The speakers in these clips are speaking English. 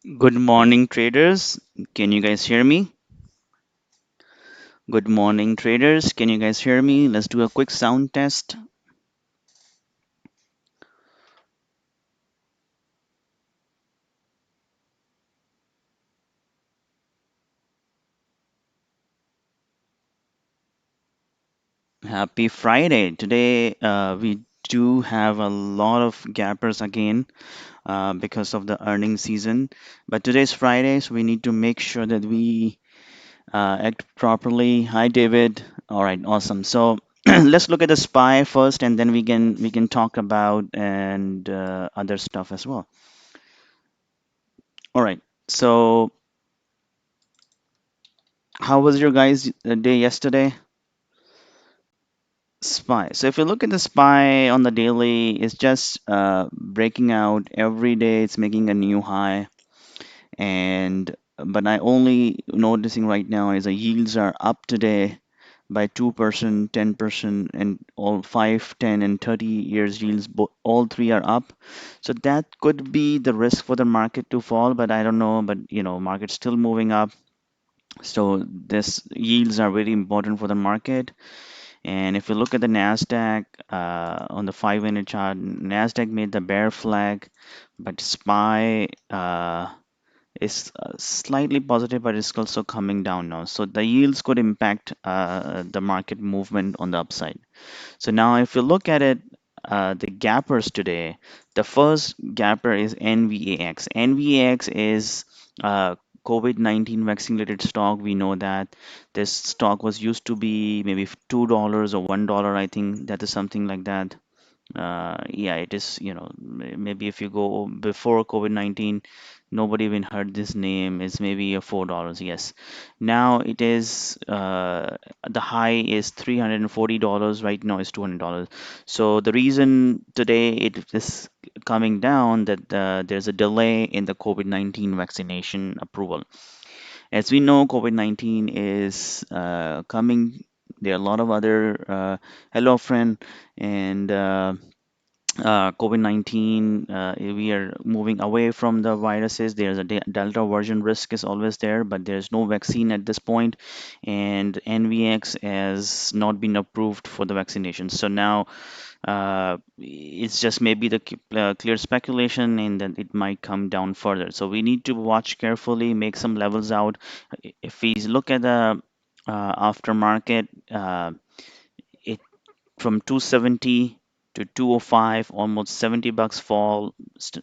Good morning, traders. Can you guys hear me? Good morning, traders. Can you guys hear me? Let's do a quick sound test. Happy Friday. Today, we do have a lot of gappers again because of the earnings season. But today's Friday, so we need to make sure that we act properly. Hi, David. All right, awesome. So let's look at the SPY first, and then we can talk about and other stuff as well. All right. So how was your guys' day yesterday? SPY. So if you look at the SPY on the daily, it's just breaking out every day. It's making a new high, and but I only noticing right now is the yields are up today by 2%, 10%, and all 5, 10, and 30 years yields. All three are up. So that could be the risk for the market to fall, but I don't know. But market's still moving up. So this yields are very important for the market. And if you look at the Nasdaq on the 5-minute chart, Nasdaq made the bear flag, but SPY is slightly positive, but it's also coming down now. So the yields could impact the market movement on the upside. So now if you look at it, the gappers today, the first gapper is NVAX. NVAX is COVID-19 vaccine related stock. We know that this stock was used to be maybe $2 or $1. I think that is something like that. Yeah, it is, maybe if you go before COVID-19, nobody even heard this name. It's maybe a $4. Yes. Now it is, the high is $340. Right now it's $200. So the reason today it is coming down that there's a delay in the COVID-19 vaccination approval. As we know, COVID-19 is coming. There are a lot of other, hello friend, and COVID-19, we are moving away from the viruses. There's a Delta version risk is always there, but there's no vaccine at this point, and NVX has not been approved for the vaccination. So now it's just maybe the clear speculation, and then it might come down further. So we need to watch carefully, make some levels out. If we look at the aftermarket, it from 270 to 205, almost $70 fall,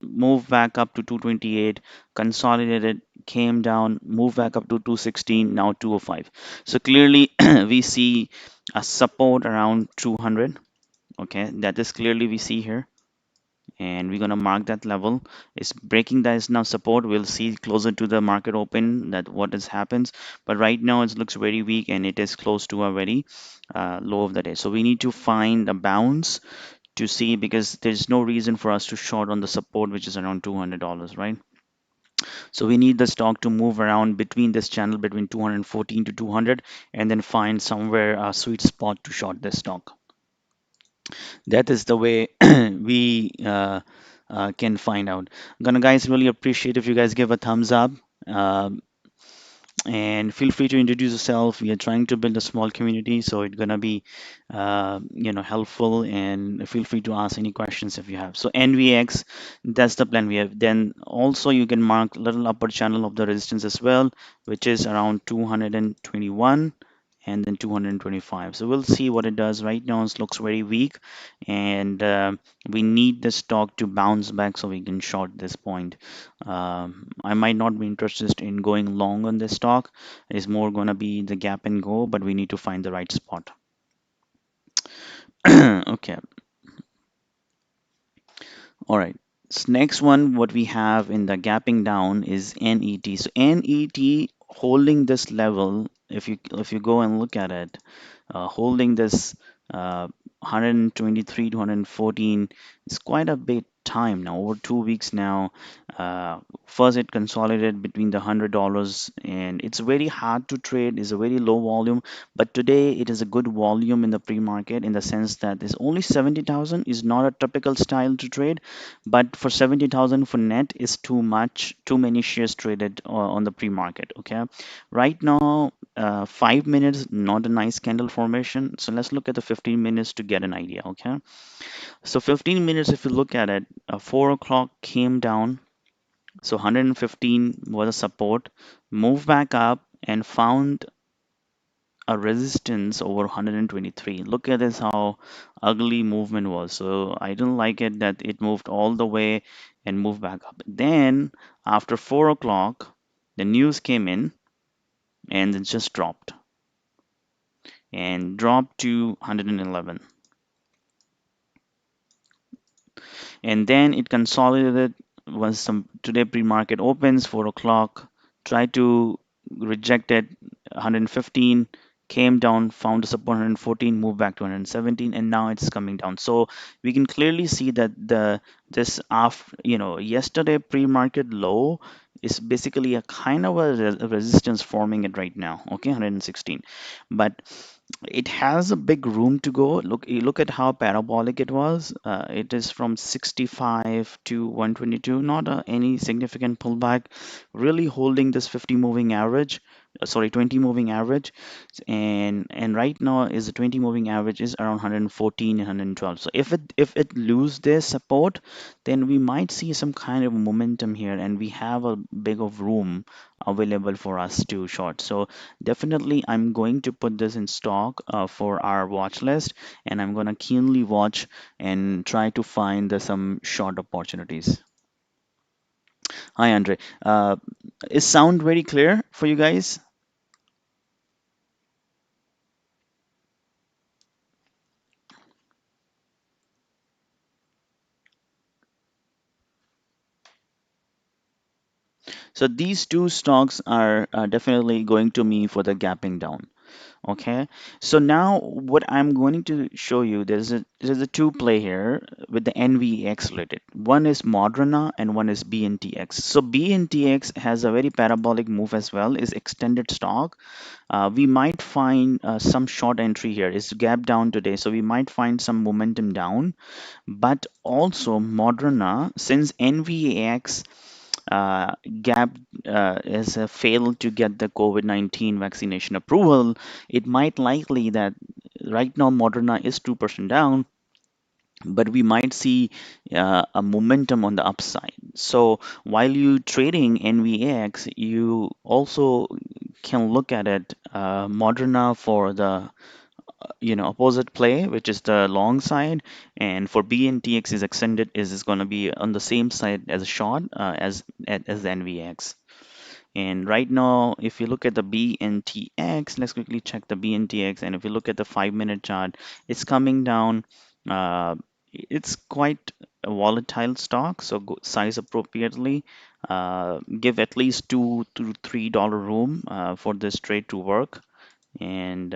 moved back up to 228, consolidated, came down, moved back up to 216, now 205. So clearly we see a support around 200. Okay, that is clearly we see here, and we're going to mark that level. It's breaking that is now support. We'll see closer to the market open that what has happens, but right now it looks very weak, and it is close to a very low of the day. So we need to find a bounce to see, because there's no reason for us to short on the support, which is around $200, right? So we need the stock to move around between this channel between 214 to 200, and then find somewhere a sweet spot to short this stock. That is the way we can find out. Gonna guys really appreciate if you guys give a thumbs up. Um and feel free to introduce yourself. We are trying to build a small community, so it's gonna be helpful, and feel free to ask any questions if you have. So NVX, that's the plan we have. Then also you can mark little upper channel of the resistance as well, which is around 221 and then 225. So we'll see what it does. Right now it looks very weak, and we need the stock to bounce back so we can short this point. I might not be interested in going long on this stock. It's more going to be the gap and go, but we need to find the right spot. Okay, all right. So next one, what we have in the gapping down is NET. So NET holding this level, if you go and look at it, holding this 123 to 114 is quite a bit time now, over 2 weeks now. Uh, First, it consolidated between the $100, and it's very hard to trade. It's a very low volume, but today it is a good volume in the pre-market in the sense that it's only 70,000 is not a typical style to trade, but for 70,000 for net is too much, too many shares traded on the pre-market. Okay, right now 5 minutes, not a nice candle formation. So let's look at the 15 minutes to get an idea. Okay, so 15 minutes, if you look at it, 4 o'clock came down. So 115 was a support, moved back up and found a resistance over 123. Look at this, how ugly movement was. So I don't like it that it moved all the way and moved back up. Then after 4 o'clock, the news came in and it just dropped to 111, and then it consolidated. Once some today pre-market opens 4 o'clock, try to reject it 115, came down, found a support 114, moved back to 117, and now it's coming down. So we can clearly see that the this after, yesterday pre-market low is basically a kind of a resistance forming it right now. Okay, 116, but it has a big room to go. Look, you look at how parabolic it was. It is from 65 to 122, not any significant pullback, really holding this 50 moving average, sorry, 20 moving average, and right now is the 20 moving average is around 114 and 112. So if it lose this support, then we might see some kind of momentum here, and we have a big of room available for us to short. So definitely, I'm going to put this in stock for our watch list, and I'm going to keenly watch and try to find some short opportunities. Hi, Andre. Is sound very clear for you guys? So these two stocks are definitely going to me for the gapping down. Okay, so now what I'm going to show you, there's a two play here with the NVX related. One is Moderna and one is BNTX. So BNTX has a very parabolic move as well, is extended stock. We might find some short entry here. It's gap down today, so we might find some momentum down. But also Moderna, since NVX gap has failed to get the COVID-19 vaccination approval, it might likely that right now Moderna is 2% down, but we might see a momentum on the upside. So while you trading NVX, you also can look at it Moderna for the opposite play, which is the long side, and for BNTX is extended is going to be on the same side as a short as the NVX. And right now, if you look at the BNTX, let's quickly check the BNTX. And if you look at the 5 minute chart, it's coming down. Uh, it's quite a volatile stock, so size appropriately. Give at least $2 to $3 room for this trade to work. And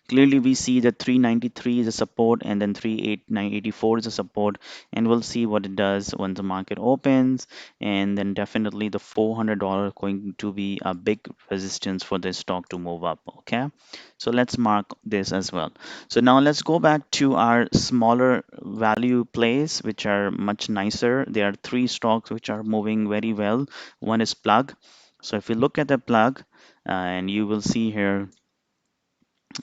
clearly, we see that 393 is a support, and then 38984 is a support, and we'll see what it does when the market opens. And then definitely the $400 going to be a big resistance for this stock to move up. Okay, so let's mark this as well. So now let's go back to our smaller value plays, which are much nicer. There are three stocks which are moving very well. One is Plug. So if you look at the Plug, and you will see here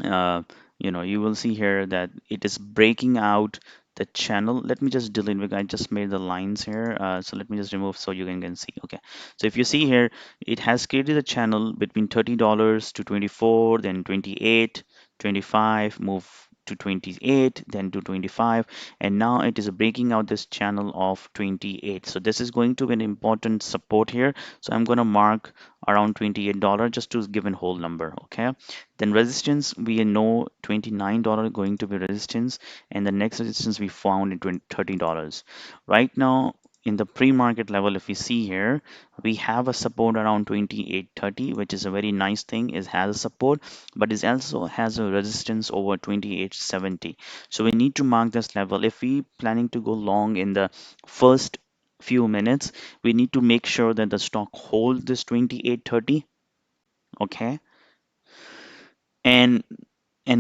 uh, you will see here that it is breaking out the channel. Let me just delete because I just made the lines here. So let me just remove so you can see. Okay. So if you see here, it has created a channel between $30 to 24, then 28, 25, move to 28, then to 25, and now it is breaking out this channel of 28. So this is going to be an important support here. So I'm going to mark around $28 just to give a whole number. Okay, then resistance, we know $29 going to be resistance, and the next resistance we found in $30. Right now, in the pre-market level, if we see here, we have a support around 28.30, which is a very nice thing. It has a support, but it also has a resistance over 28.70. So we need to mark this level. If we planning to go long in the first few minutes, we need to make sure that the stock hold this 28.30, okay, and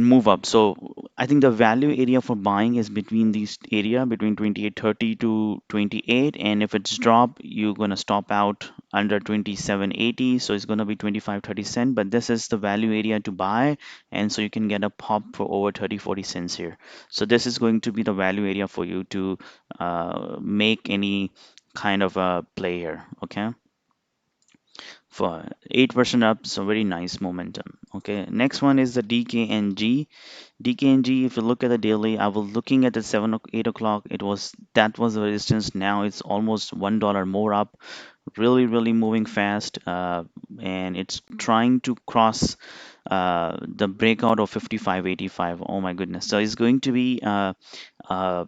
move up. So I think the value area for buying is between these area between 28.30 to 28, and if it's drop, you're gonna stop out under 27.80, so it's gonna be 25.30 cent. But this is the value area to buy, and so you can get a pop for over 30-40 cents here. So this is going to be the value area for you to make any kind of a play here, okay? For 8% up, so very nice momentum. Okay, next one is the DKNG. DKNG, if you look at the daily, I was looking at the 8 o'clock. That was the resistance. Now it's almost $1 more up. Really, really moving fast, and it's trying to cross the breakout of 55.85. Oh my goodness! So it's going to be uh, uh,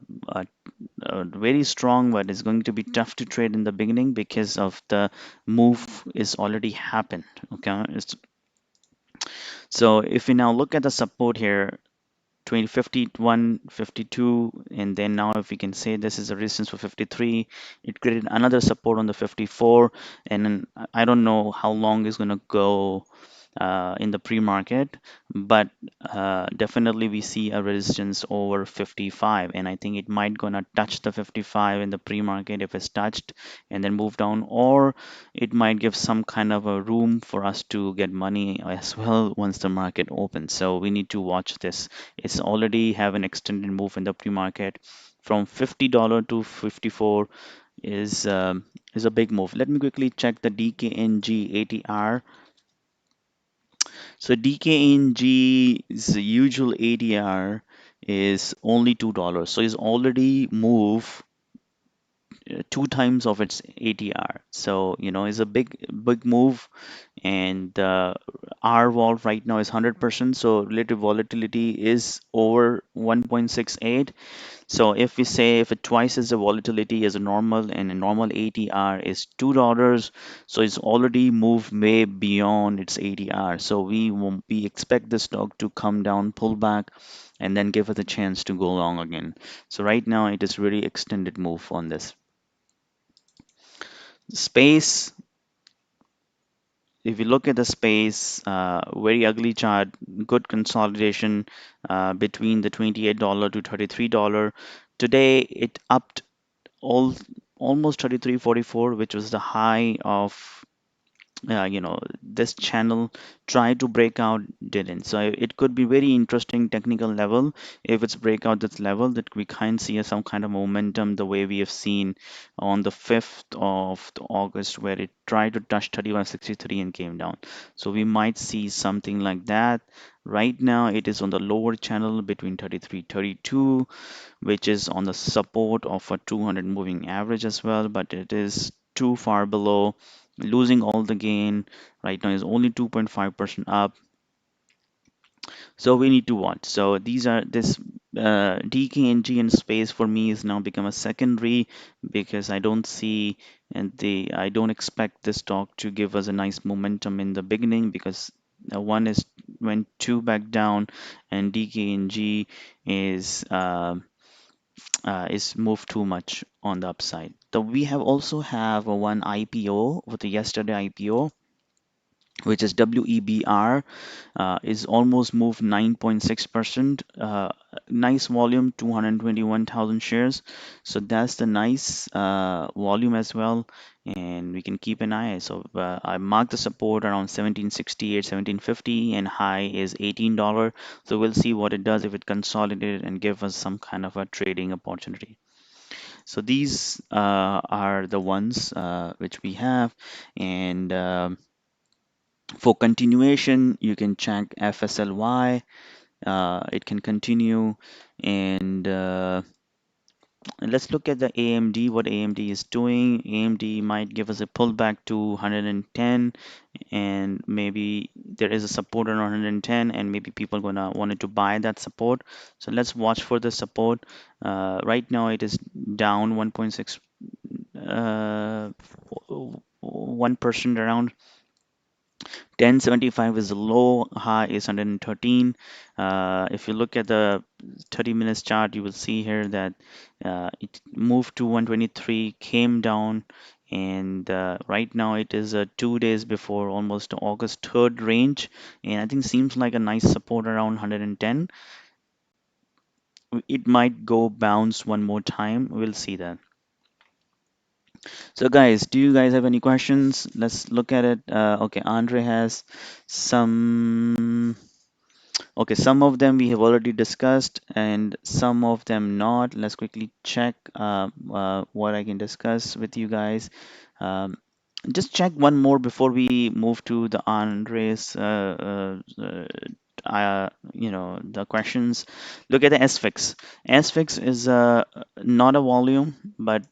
very strong, but it's going to be tough to trade in the beginning because of the move is already happened. Okay, so if we now look at the support here, 2051, 52, and then now if we can say this is a resistance for 53, it created another support on the 54, and then I don't know how long it's going to go in the pre-market, but definitely we see a resistance over 55, and I think it might gonna touch the 55 in the pre-market if it's touched and then move down, or it might give some kind of a room for us to get money as well once the market opens. So we need to watch this. It's already have an extended move in the pre-market from $50 to 54 is a big move. Let me quickly check the DKNG ATR. So DKNG's usual ADR is only $2. So it's already moved two times of its ADR. So, it's a big move, and R vol right now is 100%. So relative volatility is over 1.68. So if we say if it twice as the volatility as a normal, and a normal ATR is $2, so it's already moved way beyond its ATR. So we expect the stock to come down, pull back, and then give us a chance to go long again. So right now it is really extended move on this space. If you look at the space, very ugly chart, good consolidation between the $28 to $33. Today it upped all almost 33.44, which was the high of this channel. Tried to break out, didn't. So it could be very interesting technical level if it's break out this level, that we can see some kind of momentum the way we have seen on the 5th of August, where it tried to touch 31.63 and came down. So we might see something like that. Right now it is on the lower channel between 33.32, which is on the support of a 200 moving average as well, but it is too far below, losing all the gain. Right now is only 2.5% up, so we need to watch. So these are this DKNG and space for me is now become a secondary, because I don't see, and I don't expect this stock to give us a nice momentum in the beginning, because one is went two back down, and DKNG is is moved too much on the upside. So we have also have one IPO with the yesterday IPO, which is WEBR, is almost moved 9.6%. Nice volume, 221,000 shares. So that's the nice volume as well, and we can keep an eye. So I marked the support around 1768, 1750, and high is $18. So we'll see what it does if it consolidated and give us some kind of a trading opportunity. So these are the ones which we have, and for continuation, you can check FSLY. It can continue, and let's look at the AMD. What AMD is doing? AMD might give us a pullback to 110, and maybe there is a support on 110, and maybe people gonna wanted to buy that support. So let's watch for the support. Right now it is down 1.6 1% around. 1075 is the low, high is 113. If you look at the 30 minutes chart, you will see here that it moved to 123, came down, and right now it is 2 days before almost August 3rd range, and I think seems like a nice support around 110. It might go bounce one more time. We'll see that. So, guys, do you guys have any questions? Let's look at it. Okay, Andre has some. Okay, some of them we have already discussed, and some of them not. Let's quickly check what I can discuss with you guys. Um, just check one more before we move to the Andres, the questions. Look at the SFIX. SFIX is not a volume, but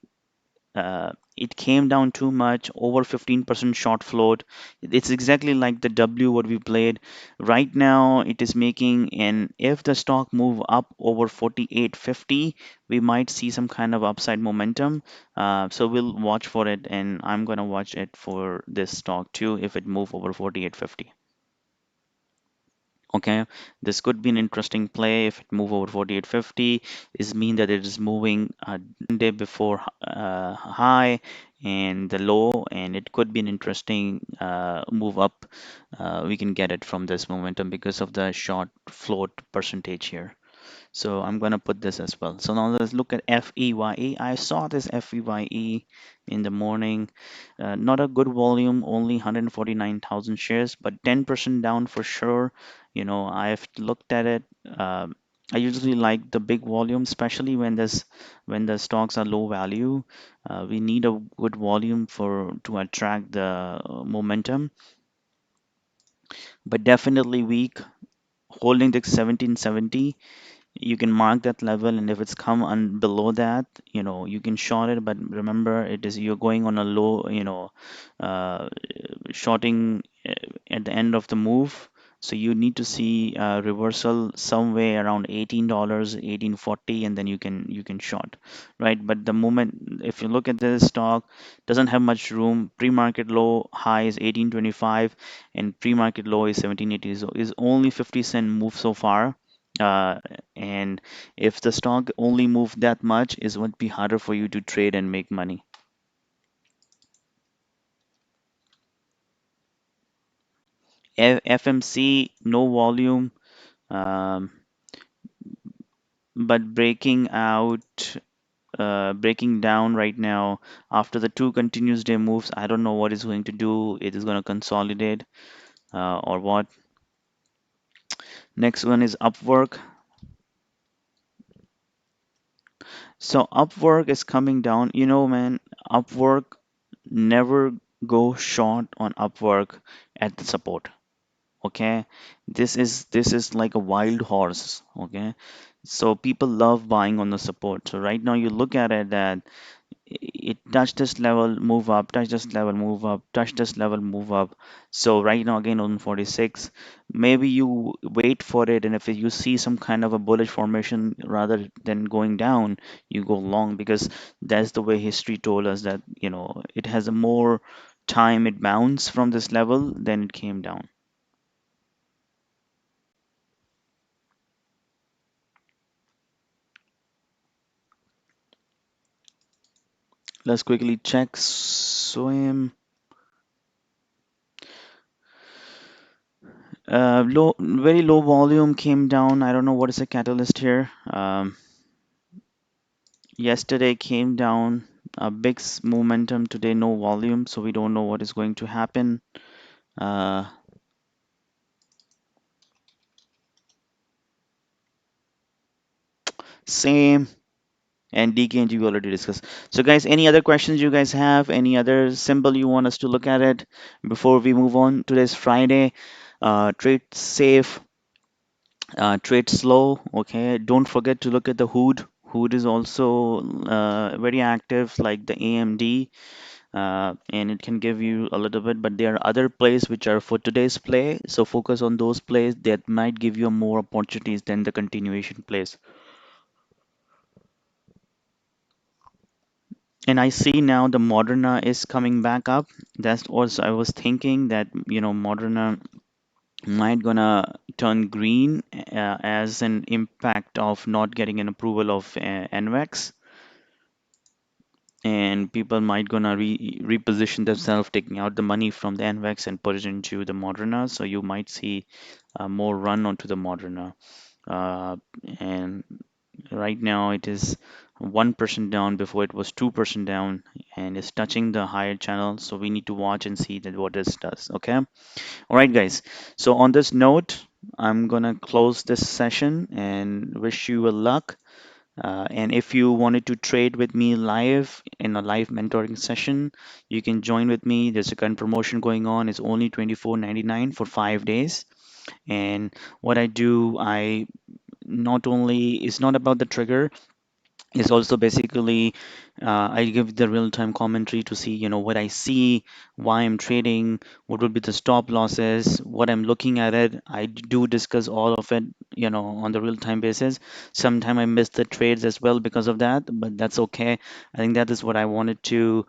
it came down too much, over 15% short float. It's exactly like the W what we played. Right now, it is making, and if the stock move up over 48.50, we might see some kind of upside momentum. So we'll watch for it, and I'm gonna watch it for this stock too if it move over 48.50. Okay, this could be an interesting play if it move over 48.50. Is mean that it is moving day before high and the low, and it could be an interesting move up. We can get it from this momentum because of the short float percentage here. So I'm gonna put this as well. So now let's look at FEYE. I saw this FEYE in the morning. Not a good volume, only 149,000 shares, but 10% down for sure. I've looked at it. I usually like the big volume, especially when the stocks are low value. We need a good volume for to attract the momentum, but definitely weak. Holding the 1770, you can mark that level, and if it's come below that, you can short it, but remember it is you're going on a low, uh, shorting at the end of the move. So you need to see a reversal somewhere around $18, 18.40, and then you can short, right? But the moment, if you look at this stock, doesn't have much room. Pre-market low high is 18.25, and pre-market low is 17.80. So is only 50-cent move so far. And if the stock only moved that much, it would be harder for you to trade and make money. FMC, no volume, um, but breaking down right now after the two continuous day moves. I don't know what it's going to do. It is going to consolidate or what. Next one is Upwork. So Upwork is coming down. Man, Upwork, never go short on Upwork at the support. Okay, this is like a wild horse. Okay, so people love buying on the support. So right now you look at it that it touched this level, move up, touch this level, move up, touch this level, move up. So right now again on 46, maybe you wait for it, and if you see some kind of a bullish formation rather than going down, you go long, because that's the way history told us that it has a more time it bounced from this level than it came down. Let's quickly check swim. Low, very low volume came down. I don't know what is the catalyst here. Yesterday came down a big momentum. Today no volume, so we don't know what is going to happen. Uh, Same. And Dkng we already discussed. So guys, any other questions you guys have? Any other symbol you want us to look at it before we move on? Today's Friday. Trade safe. Trade slow. Okay, don't forget to look at the hood. Hood is also very active, like the AMD, and it can give you a little bit, but there are other plays which are for today's play, so focus on those plays that might give you more opportunities than the continuation plays. And I see now the Moderna is coming back up. That's also I was thinking that Moderna might gonna turn green as an impact of not getting an approval of NVAX, and people might gonna reposition themselves, taking out the money from the NVAX and put it into the Moderna. So you might see more run onto the Moderna. Uh, and right now it is 1% down. Before it was 2% down, and it's touching the higher channel. So we need to watch and see that what this does. Okay. All right, guys. So on this note, I'm gonna close this session and wish you a luck. And if you wanted to trade with me live in a live mentoring session, you can join with me. There's a current promotion going on. It's only 24.99 for 5 days. And what I do, I not only it's not about the trigger, is also basically I give the real-time commentary to see, what I see, why I'm trading, what would be the stop losses, what I'm looking at it. I do discuss all of it, on the real-time basis. Sometimes I miss the trades as well because of that, but that's okay. I think that is what I wanted to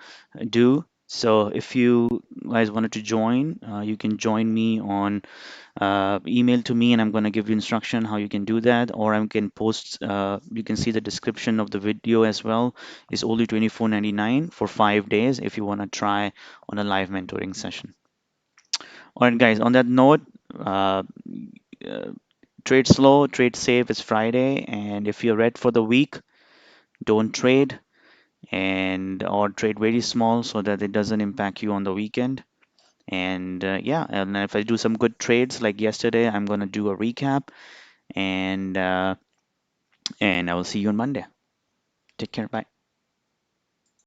do. So if you guys wanted to join, you can join me on email to me, and I'm going to give you instruction how you can do that, or I can post, you can see the description of the video as well. It's only 24.99 for 5 days if you want to try on a live mentoring session. All right, guys, on that note, uh, uh, trade slow, trade safe. It's Friday, and if you're red for the week, don't trade, and or trade very small so that it doesn't impact you on the weekend. And yeah, and if I do some good trades like yesterday, I'm going to do a recap, and I will see you on Monday. Take care. Bye.